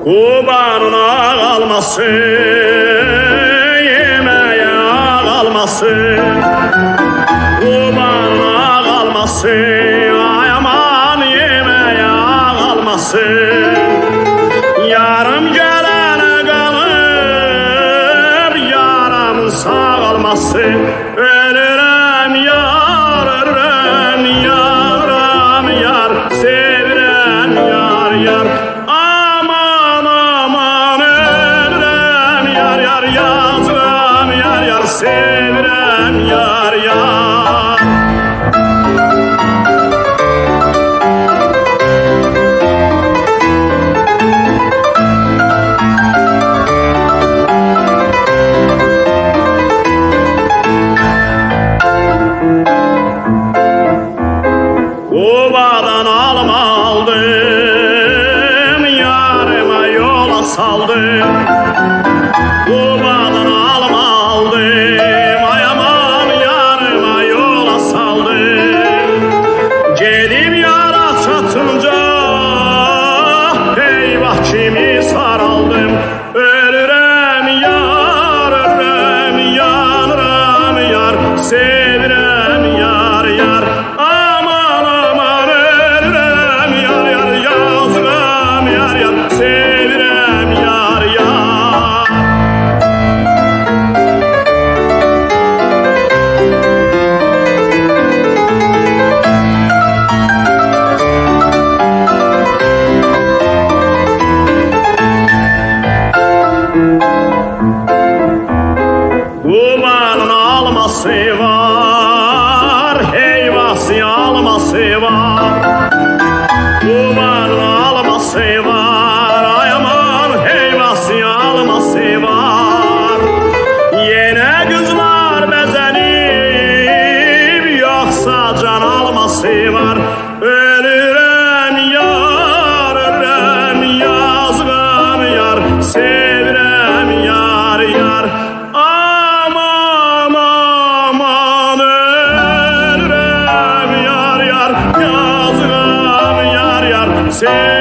Kubanına kalmasın, yemeğe kalmasın. Kubanına kalmasın, ay aman yemeğe kalmasın. Yarım gelene kalır, yaramın sağ kalmasın. Ölürüm yar, ölürüm yaram yar, sevirem yar yar. Aman aman ölürüm yar yar, yazırım yar yar, sevirem yar yar. Kubadan alma aldım, yarıma yola saldım. Kubadan alma aldım, ay aman yarıma yola saldım. Gedim yara çatınca, eyvah kimi saraldım. Ölürüm yar, ölürüm yanırım yar, sevirem yar yar. Aman aman ölürüm yar yar, yazırım yar yar, sevirem yar yar. Kubanın alması var, heyvası alması var. Kubanın alması var, ay aman heyvası alması var. Yine kızlar bezenip, yoksa can alması var. Ölürüm yar, ölürüm yazgım yar, sevirem yar yar. Aman aman ölürüm yar yar, yazgım yar yar, sevirem